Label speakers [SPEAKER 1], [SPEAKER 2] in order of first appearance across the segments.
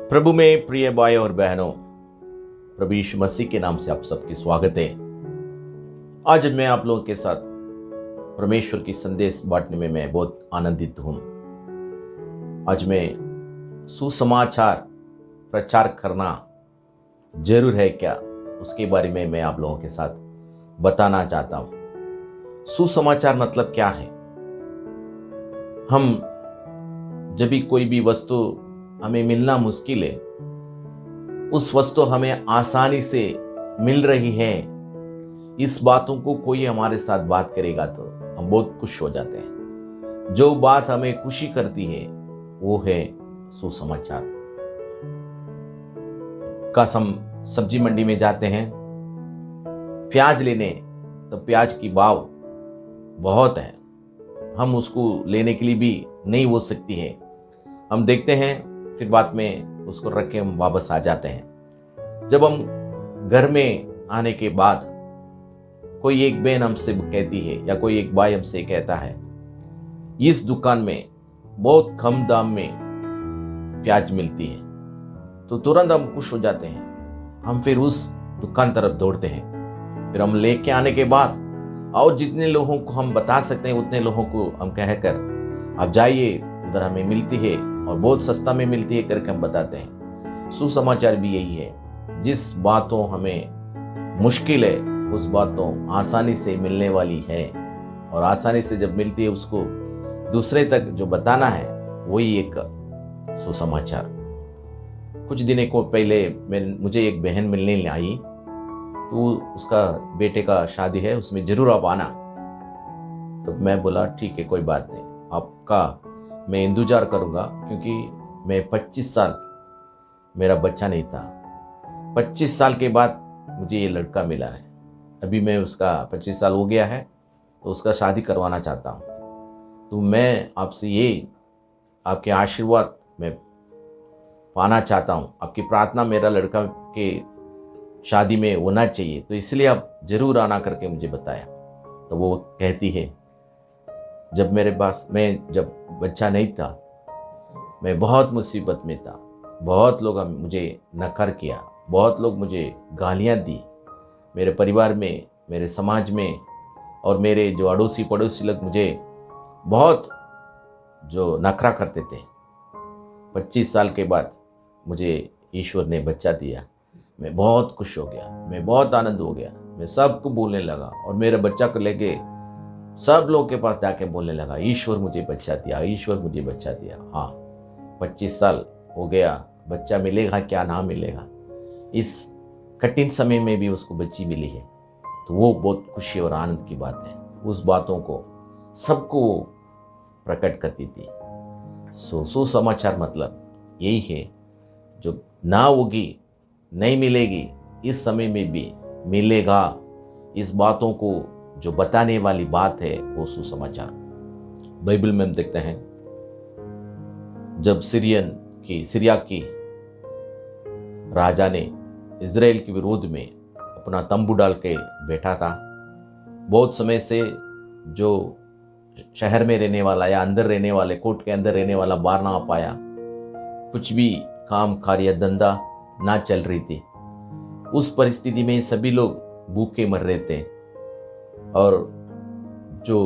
[SPEAKER 1] प्रभु में प्रिय भाई और बहनों, प्रभु यीशु मसीह के नाम से आप सबकी स्वागत है। आज मैं आप लोगों के साथ परमेश्वर की संदेश बांटने में मैं बहुत आनंदित हूँ। आज मैं सुसमाचार प्रचार करना जरूर है क्या, उसके बारे में मैं आप लोगों के साथ बताना चाहता हूँ। सुसमाचार मतलब क्या है? हम जब भी कोई भी वस्तु हमें मिलना मुश्किल है, उस वस्तु हमें आसानी से मिल रही है, इस बातों को कोई हमारे साथ बात करेगा तो हम बहुत खुश हो जाते हैं। जो बात हमें खुशी करती है वो है सुसमाचार। काश हम सब्जी मंडी में जाते हैं प्याज लेने, तो प्याज की भाव बहुत है, हम उसको लेने के लिए भी नहीं हो सकती है। हम देखते हैं, फिर बाद में उसको रख के हम वापस आ जाते हैं। जब हम घर में आने के बाद कोई एक बहन हमसे कहती है या कोई एक भाई हमसे कहता है, इस दुकान में बहुत कम दाम में प्याज मिलती है, तो तुरंत हम खुश हो जाते हैं। हम फिर उस दुकान तरफ दौड़ते हैं। फिर हम लेके आने के बाद और जितने लोगों को हम बता सकते हैं उतने लोगों को हम कहकर आप जाइए, उधर हमें मिलती है और बहुत सस्ता में मिलती है करके हम बताते हैं। सुसमाचार भी यही है, जिस बातों हमें मुश्किल है उस बातों आसानी से मिलने वाली है, और आसानी से जब मिलती है उसको दूसरे तक जो बताना है वही एक सुसमाचार। कुछ दिनों को पहले मुझे एक बहन मिलने आई, तो उसका बेटे का शादी है, उसमें जरूर आप आना। तो मैं बोला ठीक है, कोई बात नहीं, आपका मैं इंतजार करूंगा, क्योंकि मैं 25 साल मेरा बच्चा नहीं था। 25 साल के बाद मुझे ये लड़का मिला है। अभी मैं उसका 25 साल हो गया है, तो उसका शादी करवाना चाहता हूँ। तो मैं आपसे ये आपके आशीर्वाद मैं पाना चाहता हूँ, आपकी प्रार्थना मेरा लड़का के शादी में होना चाहिए, तो इसलिए आप जरूर आना करके मुझे बताया। तो वो कहती है, जब मेरे पास जब बच्चा नहीं था, मैं बहुत मुसीबत में था, बहुत लोग मुझे नकार किया, बहुत लोग मुझे गालियाँ दी, मेरे परिवार में, मेरे समाज में, और मेरे जो अड़ोसी पड़ोसी लोग मुझे बहुत जो नखरा करते थे। 25 साल के बाद मुझे ईश्वर ने बच्चा दिया। मैं बहुत खुश हो गया, मैं बहुत आनंद हो गया। मैं सबको बोलने लगा और मेरे बच्चा को लेके सब लोगों के पास जाके बोलने लगा, ईश्वर मुझे बच्चा दिया, ईश्वर मुझे बच्चा दिया। हाँ, 25 साल हो गया, बच्चा मिलेगा क्या ना मिलेगा, इस कठिन समय में भी उसको बच्ची मिली है, तो वो बहुत खुशी और आनंद की बात है। उस बातों को सबको प्रकट करती थी। सुसमाचार मतलब यही है, जो ना होगी, नहीं मिलेगी, इस समय में भी मिलेगा, इस बातों को जो बताने वाली बात है वो सुसमाचार। बाइबल में हम देखते हैं, जब सीरिया की राजा ने इजराइल के विरोध में अपना तंबू डाल के बैठा था, बहुत समय से जो शहर में रहने वाला या अंदर रहने वाले, कोर्ट के अंदर रहने वाला बाहर ना आ पाया, कुछ भी काम कार्य धंधा ना चल रही थी। उस परिस्थिति में सभी लोग भूखे मर रहे थे, और जो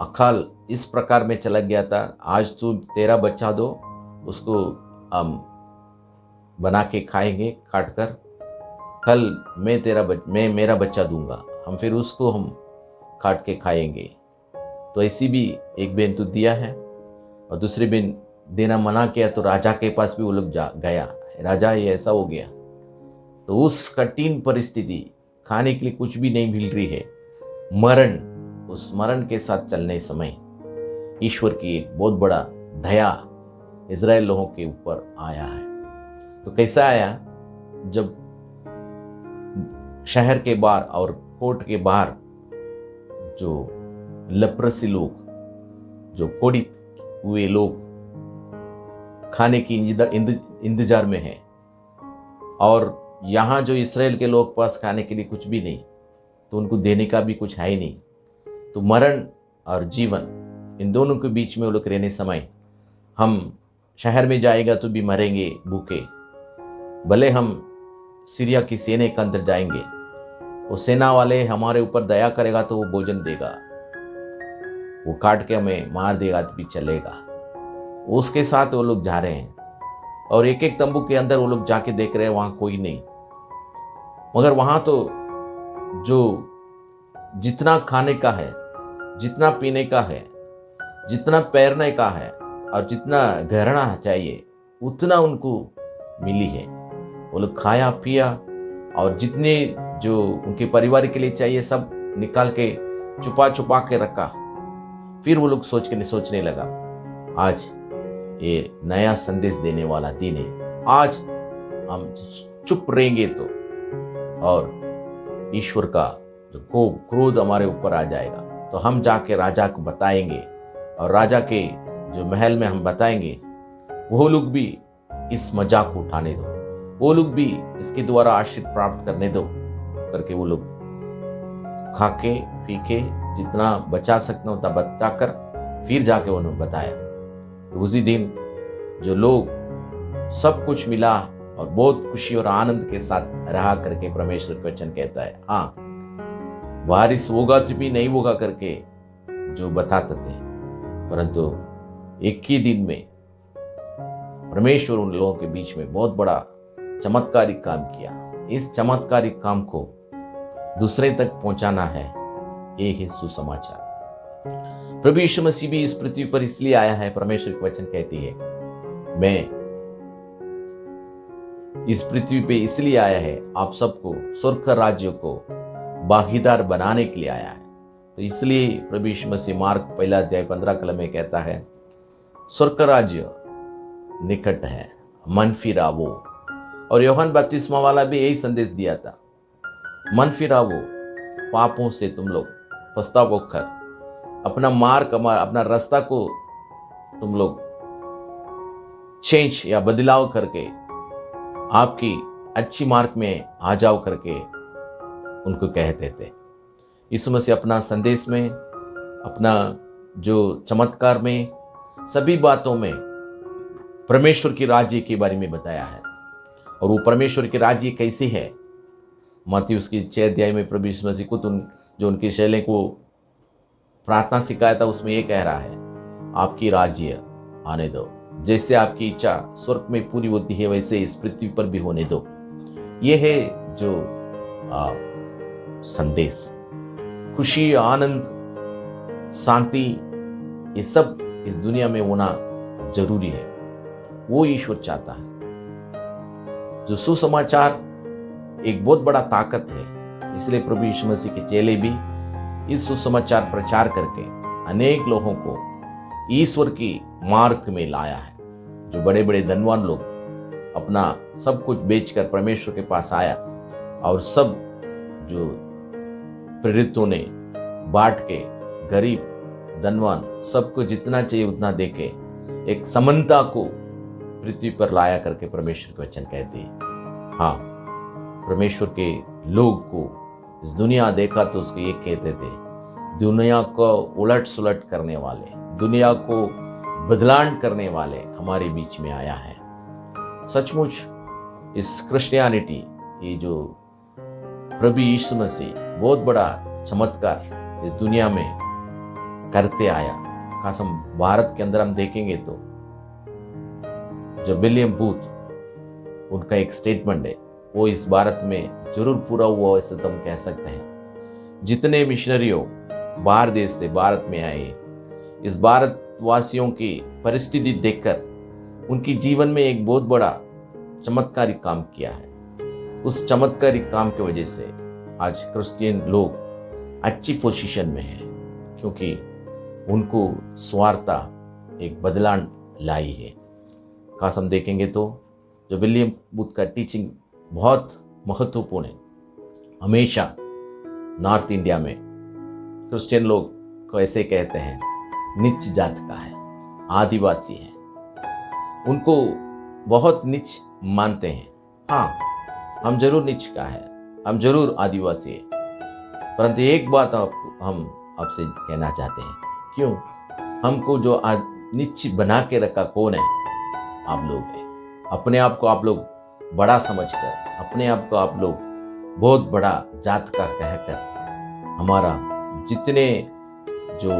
[SPEAKER 1] अकाल इस प्रकार में चला गया था, आज तू तेरा बच्चा दो, उसको हम बना के खाएंगे काट कर, कल मैं मेरा बच्चा दूंगा, हम फिर उसको हम काट के खाएंगे। तो ऐसी भी एक बहन तो दिया है, और दूसरी बहन देना मना किया, तो राजा के पास भी वो लोग गया, राजा ये ऐसा हो गया। तो उस कठिन परिस्थिति, खाने के लिए कुछ भी नहीं मिल रही है, उस मरण के साथ चलने समय ईश्वर की एक बहुत बड़ा दया इजराइल लोगों के ऊपर आया है। तो कैसा आया? जब शहर के बाहर और कोर्ट के बाहर जो लेप्रोसी लोग, जो कोढ़ी हुए लोग खाने की इंतजार में हैं, और यहाँ जो इस्राएल के लोग पास खाने के लिए कुछ भी नहीं, तो उनको देने का भी कुछ है ही नहीं। तो मरण और जीवन, इन दोनों के बीच में वो लोग रहने समय हम शहर में जाएगा तो भी मरेंगे भूखे। भले हम सीरिया की सेना के अंदर जाएंगे, वो सेना वाले हमारे ऊपर दया करेगा तो वो भोजन देगा, वो काट के हमें मार देगा तो भी चलेगा। उसके साथ वो लोग जा रहे हैं और एक एक तंबू के अंदर वो लोग जाके देख रहे हैं, वहां कोई नहीं। मगर वहां तो जो जितना खाने का है, जितना पीने का है, जितना पैरने का है और जितना गहना चाहिए उतना उनको मिली है। वो लोग खाया पिया और जितने जो उनके परिवार के लिए चाहिए सब निकाल के छुपा छुपा के रखा। फिर वो लोग सोचने लगा, आज ये नया संदेश देने वाला दिन है, आज हम चुप रहेंगे तो और ईश्वर का जो क्रोध हमारे ऊपर आ जाएगा, तो हम जाके राजा को बताएंगे और राजा के जो महल में हम बताएंगे, वो लोग भी इस मजाक को उठाने दो, वो लोग भी इसके द्वारा आशीर्वाद प्राप्त करने दो करके वो लोग खा के पी के जितना बचा सकते उतना बचा कर फिर जाके उन्होंने बताया। तो उसी दिन जो लोग सब कुछ मिला और बहुत खुशी और आनंद के साथ रहा करके परमेश्वर का वचन कहता है। हाँ, बारिश होगा तो भी नहीं होगा करके जो बताते थे, परंतु एक ही दिन में परमेश्वर उन लोगों के बीच में बहुत बड़ा चमत्कारिक काम किया। इस चमत्कारिक काम को दूसरे तक पहुंचाना है, ये है सुसमाचार। प्रभु यीशु मसीह भी इस पृथ्वी पर इसलिए आया है, परमेश्वर के वचन कहती है मैं इस पृथ्वी पे इसलिए आया है, आप सबको स्वर्ग का राज्य को भागीदार बनाने के लिए आया है। तो इसलिए प्रभु यीशु मसीह मार्क 1:15 में कहता है, स्वर्ग का राज्य निकट है, मन फिरावो। और यूहन्ना बपतिस्मा वाला भी यही संदेश दिया था, मन फिरावो, पापों से तुम लोग पछतावा होकर अपना मार्ग, अपना रास्ता को तुम लोग चेंज या बदलाव करके आपकी अच्छी मार्ग में आ जाओ करके उनको कहते थे। यीशु मसीह अपना संदेश में, अपना जो चमत्कार में, सभी बातों में परमेश्वर की राज्य के बारे में बताया है। और वो परमेश्वर की राज्य कैसी है, मत्ती उसकी 6 में प्रभु यीशु मसीह को जो उनकी शैली को प्रार्थना सिखाया था, उसमें ये कह रहा है, आपकी राज्य आने दो, जैसे आपकी इच्छा स्वर्ग में पूरी होती है वैसे इस पृथ्वी पर भी होने दो। ये है जो संदेश। खुशी, आनंद, शांति, ये सब इस दुनिया में होना जरूरी है, वो ईश्वर चाहता है। जो सुसमाचार एक बहुत बड़ा ताकत है, इसलिए प्रभु यीशु मसीह के चेले भी इस सुसमाचार प्रचार करके अनेक लोगों को ईश्वर की मार्ग में लाया है। जो बड़े बड़े धनवान लोग अपना सब कुछ बेचकर परमेश्वर के पास आया और सब जो प्रेरितों ने बांट के गरीब धनवान सबको जितना चाहिए उतना देके एक समानता को पृथ्वी पर लाया करके परमेश्वर के वचन कहते हैं। हाँ, परमेश्वर के लोग को इस दुनिया देखा तो उसको ये कहते थे, दुनिया को उलट सुलट करने वाले, दुनिया को बदलाव करने वाले हमारे बीच में आया है। सचमुच इस क्रिश्चियनिटी, ये जो प्रभु यीशु मसीह बहुत बड़ा चमत्कार इस दुनिया में करते आया। खास हम भारत के अंदर हम देखेंगे तो जो विलियम बूथ उनका एक स्टेटमेंट है, वो इस भारत में जरूर पूरा हुआ ऐसे तो हम कह सकते हैं। जितने मिशनरियों बाहर देश से भारत में आए, इस भारतवासियों की परिस्थिति देखकर उनकी जीवन में एक बहुत बड़ा चमत्कारिक काम किया है। उस चमत्कारिक काम की वजह से आज क्रिश्चियन लोग अच्छी पोजीशन में हैं, क्योंकि उनको स्वार्थता एक बदलाव लाई है। खास हम देखेंगे तो जो विलियम बूथ का टीचिंग बहुत महत्वपूर्ण है। हमेशा नॉर्थ इंडिया में क्रिश्चियन लोग को ऐसे कहते हैं, नीच जात का है, आदिवासी है, उनको बहुत नीच मानते हैं। हाँ, हम जरूर नीच का है, हम जरूर आदिवासी है, परंतु एक बात हम आपसे कहना चाहते हैं, क्यों हमको जो आज नीच बना के रखा कौन है? आप लोग हैं। अपने आप को आप लोग बड़ा समझकर, अपने आप को आप लोग बहुत बड़ा जात का कहकर हमारा जितने जो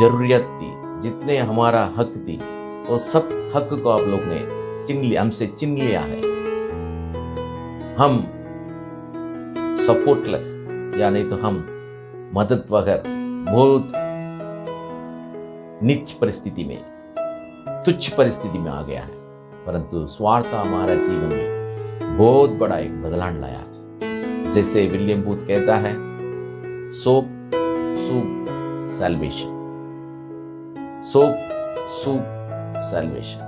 [SPEAKER 1] जरूरियत थी, जितने हमारा हक थी, वो सब हक को आप लोग ने छीन लिया, हमसे छीन लिया है। हम सपोर्टलेस, या नहीं तो हम मदद वगैरह बहुत नीच परिस्थिति में, तुच्छ परिस्थिति में आ गया है। परंतु स्वार्थ हमारा जीवन में बहुत बड़ा एक बदलाव लाया। जैसे विलियम बूथ कहता है, soap soup salvation, soap soup salvation.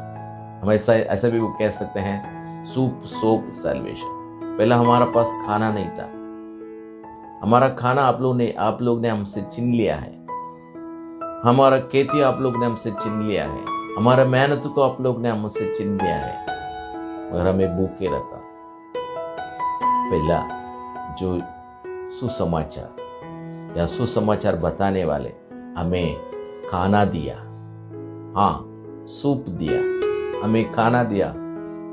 [SPEAKER 1] हम ऐसा भी कह सकते हैं, सूप सोप सैल्वेशन। पहला हमारा पास खाना नहीं था, हमारा खाना आप लोग ने हमसे छीन लिया है। हमारा खेती आप लोग ने हमसे छीन लिया है, हमारा मेहनत को आप लोग ने हमसे छीन लिया है, मगर हमें भूखे रखा। पहला जो सुसमाचार या सुसमाचार बताने वाले हमें खाना दिया, हाँ सूप दिया, हमें खाना दिया।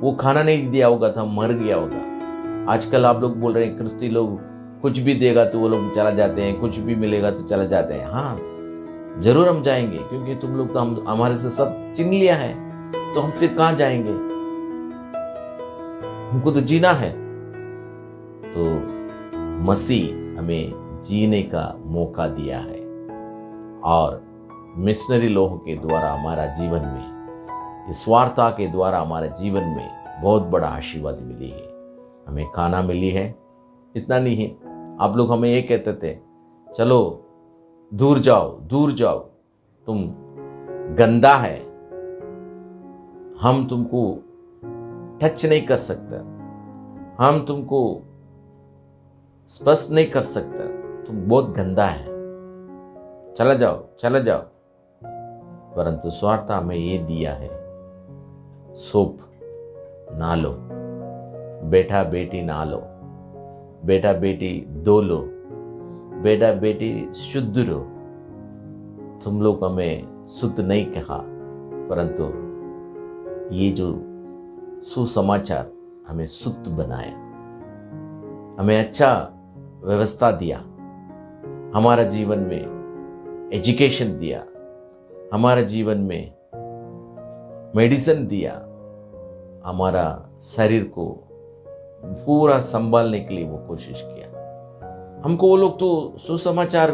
[SPEAKER 1] वो खाना नहीं दिया होगा तो हम मर गया होगा। आजकल आप लोग बोल रहे हैं क्रिस्ती लोग कुछ भी देगा तो वो लोग चला जाते हैं, कुछ भी मिलेगा तो चला जाते हैं। हाँ जरूर हम जाएंगे, क्योंकि तुम लोग तो हमारे से सब छीन लिया है, तो हम फिर कहां जाएंगे? हमको तो जीना है। तो मसीह हमें जीने का मौका दिया है, और मिशनरी लोगों के द्वारा हमारा जीवन में, स्वार्थता के द्वारा हमारे जीवन में बहुत बड़ा आशीर्वाद मिली है। हमें खाना मिली है। इतना नहीं, आप लोग हमें ये कहते थे, चलो दूर जाओ दूर जाओ, तुम गंदा है, हम तुमको टच नहीं कर सकते, हम तुमको स्पर्श नहीं कर सकते, तुम बहुत गंदा है, चला जाओ चला जाओ। परंतु स्वार्थ हमें ये दिया है, सोप ना लो, बेटा बेटी ना लो, बेटा बेटी दो लो, बेटा बेटी शुद्ध रहो। तुम लोग हमें शुद्ध नहीं कहा, परंतु ये जो सुसमाचार हमें शुद्ध बनाया, हमें अच्छा व्यवस्था दिया, हमारा जीवन में एजुकेशन दिया, हमारा जीवन में मेडिसिन दिया, हमारा शरीर को पूरा संभालने के लिए वो कोशिश किया। हमको वो लोग तो सुसमाचार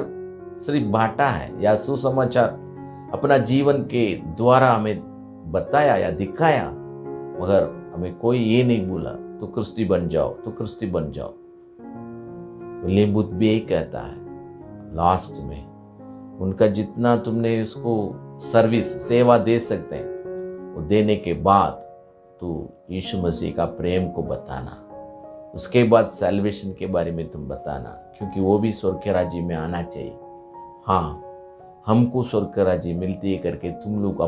[SPEAKER 1] सिर्फ बांटा है, या सुसमाचार अपना जीवन के द्वारा हमें बताया या दिखाया, मगर हमें कोई ये नहीं बोला तो क्रिस्ती बन जाओ, तो क्रिस्ती बन जाओ। विलियम बूथ भी यही कहता है लास्ट में, उनका जितना तुमने उसको सर्विस सेवा दे सकते हैं वो देने के बाद तो यीशु मसीह का प्रेम को बताना, उसके बाद सैल्वेशन के बारे में तुम बताना, क्योंकि वो भी स्वर्ग के राज्य में आना चाहिए। हाँ हमको स्वर्ग का राज्य मिलती है करके तुम लोग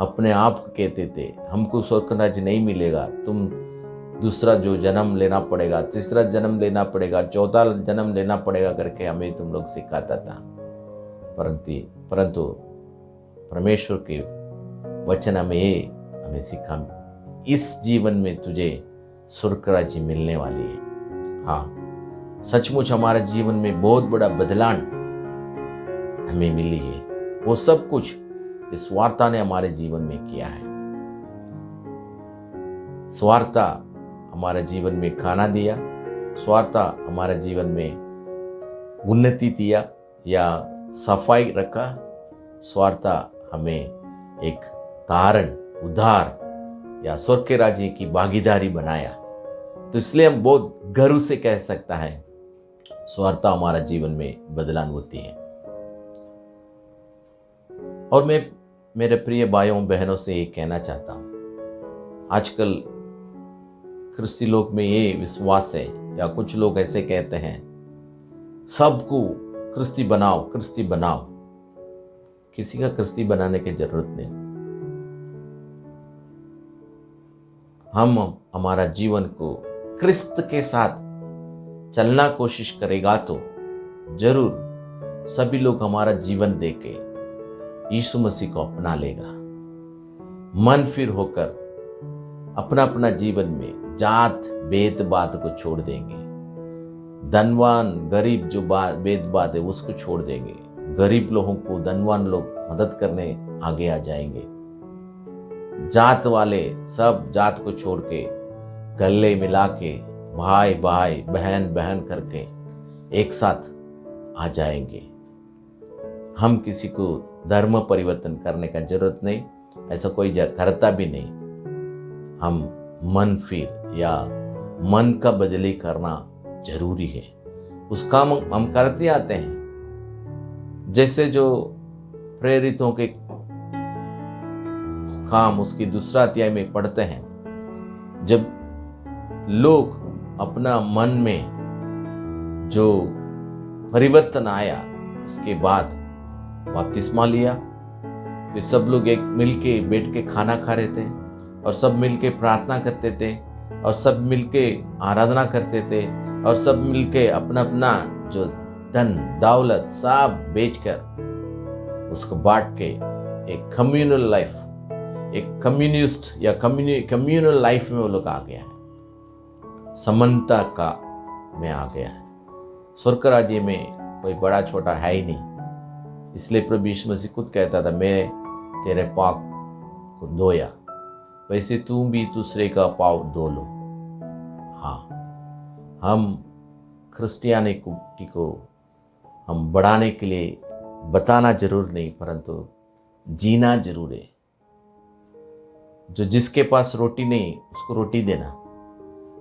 [SPEAKER 1] अपने आप कहते थे, हमको स्वर्ग का राज्य नहीं मिलेगा, तुम दूसरा जो जन्म लेना पड़ेगा, तीसरा जन्म लेना पड़ेगा, चौथा जन्म लेना पड़ेगा करके हमें तुम लोग सिखाता था। परंतु परमेश्वर के वचन हमें सिखा, इस जीवन में तुझे स्वर्ग का राज्य मिलने वाली है। हाँ सचमुच हमारे जीवन में बहुत बड़ा बदलाव हमें मिली है। वो सब कुछ इस वार्ता ने हमारे जीवन में किया है। स्वार्था हमारे जीवन में खाना दिया, स्वार्था हमारे जीवन में उन्नति दिया या सफाई रखा, स्वार्था हमें एक तारण उद्धार या स्वर्ग के राज्य की भागीदारी बनाया। तो इसलिए हम बहुत गर्व से कह सकता है स्वार्था हमारा जीवन में बदलाव होती है। और मैं मेरे प्रिय भाइयों बहनों से ये कहना चाहता हूं, आजकल क्रिस्ती लोग में ये विश्वास है, या कुछ लोग ऐसे कहते हैं सबको क्रिस्ती बनाओ क्रिस्ती बनाओ। किसी का क्रिस्ती बनाने की जरूरत नहीं। हम हमारा जीवन को क्रिस्त के साथ चलना कोशिश करेगा तो जरूर सभी लोग हमारा जीवन देके यीशु मसीह को अपना लेगा, मन फिर होकर अपना अपना जीवन में जात भेदभाव को छोड़ देंगे। धनवान गरीब जो भेदभाव है उसको छोड़ देंगे। गरीब लोगों को धनवान लोग मदद करने आगे आ जाएंगे। जात वाले सब जात को छोड़ के गले मिला के भाई भाई बहन बहन करके एक साथ आ जाएंगे। हम किसी को धर्म परिवर्तन करने का जरूरत नहीं, ऐसा कोई करता भी नहीं। हम मन फिर या मन का बदली करना जरूरी है। उस काम हम करते आते हैं। जैसे जो प्रेरितों के काम उसकी दूसरा अध्याय में पढ़ते हैं, जब लोग अपना मन में जो परिवर्तन आया उसके बाद बपतिस्मा लिया, फिर सब लोग एक मिलके बैठ के खाना खा रहे थे और सब मिलके प्रार्थना करते थे और सब मिलके आराधना करते थे और सब मिलके अपना अपना जो धन दौलत सब बेचकर उसको बांट के एक कम्युनल लाइफ, एक कम्युनिस्ट या कम्युनल लाइफ में वो लोग आ गया है, समानता का में आ गया है। स्वर्ग राज्य में कोई बड़ा छोटा है ही नहीं। इसलिए प्रभु यीशु मसीह खुद कहता था, मैं तेरे पाप को धोया, वैसे तुम भी दूसरे का पाप धो लो। हाँ, हम क्रिश्चियनिटी को हम बढ़ाने के लिए बताना जरूर नहीं, परंतु जीना जरूर है। जो जिसके पास रोटी नहीं उसको रोटी देना,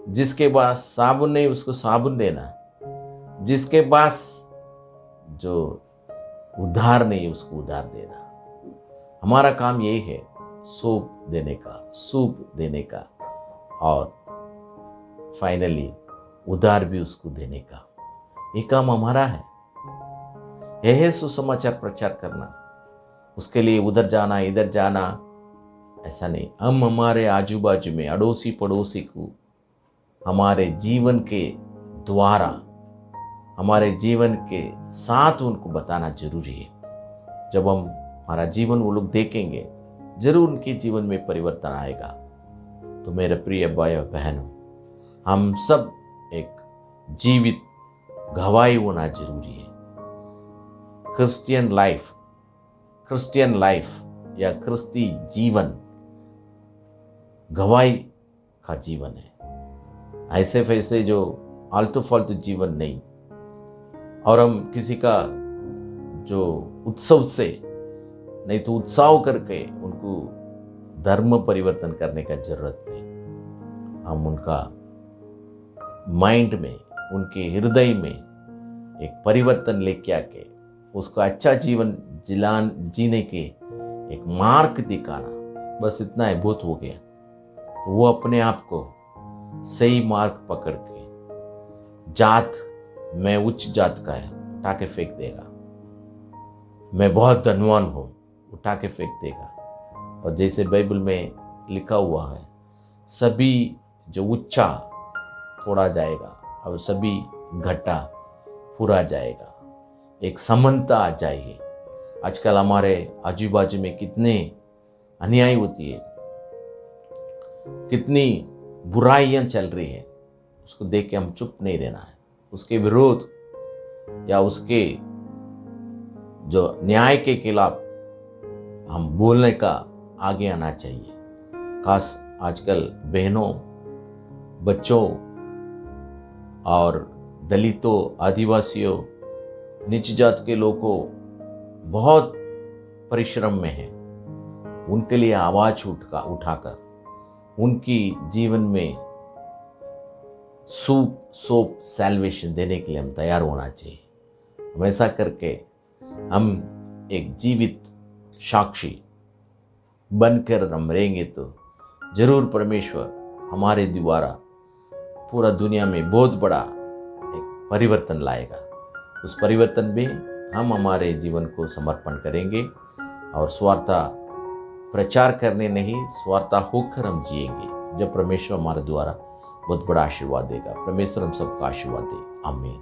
[SPEAKER 1] जिसके पास साबुन नहीं उसको साबुन देना, जिसके पास जो उधार नहीं उसको उधार देना। हमारा काम यही है, सूप देने का और फाइनली उधार भी उसको देने का। ये काम हमारा है। यह है सुसमाचार प्रचार करना। उसके लिए उधर जाना इधर जाना ऐसा नहीं। हम हमारे आजू बाजू में अड़ोसी पड़ोसी को हमारे जीवन के द्वारा, हमारे जीवन के साथ उनको बताना जरूरी है। जब हम हमारा जीवन वो लोग देखेंगे, जरूर उनके जीवन में परिवर्तन आएगा। तो मेरे प्रिय भाई और बहनों, हम सब एक जीवित गवाही होना जरूरी है। क्रिश्चियन लाइफ या क्रिस्ती जीवन गवाही का जीवन है। ऐसे वैसे जो आलतू फालतू जीवन नहीं। और हम किसी का जो उत्सव से नहीं तो उत्साह करके उनको धर्म परिवर्तन करने का जरूरत नहीं। हम उनका माइंड में, उनके हृदय में एक परिवर्तन लेके आके उसको अच्छा जीवन जीने के एक मार्ग दिखाना, बस इतना है, बहुत हो गया। तो वो अपने आप को सही मार्ग पकड़ के, जात मैं उच्च जात का है उठा के फेंक देगा, मैं बहुत धनवान हूँ उठा के फेंक देगा। और जैसे बाइबल में लिखा हुआ है, सभी जो ऊंचा थोड़ा जाएगा और सभी घटा पूरा जाएगा। एक समानता आ जाएगी। आजकल हमारे आजू बाजू में कितने अन्याय होती है, कितनी बुराइयां चल रही है, उसको देख के हम चुप नहीं रहना है। उसके विरोध या उसके जो न्याय के खिलाफ हम बोलने का आगे आना चाहिए। खास आजकल बहनों, बच्चों और दलितों, आदिवासियों, नीच जात के लोगों बहुत परिश्रम में हैं। उनके लिए आवाज उठाकर उनकी जीवन में सोप सैल्वेशन देने के लिए हम तैयार होना चाहिए। हम ऐसा करके हम एक जीवित साक्षी बनकर हम रहेंगे तो जरूर परमेश्वर हमारे द्वारा पूरा दुनिया में बहुत बड़ा एक परिवर्तन लाएगा। उस परिवर्तन में हम हमारे जीवन को समर्पण करेंगे और स्वार्था प्रचार करने नहीं, स्वार्था होकर हम जिएंगे। जब परमेश्वर हमारे द्वारा बहुत बड़ा आशीर्वाद देगा। परमेश्वर हम सबका आशीर्वाद दे। आमीन।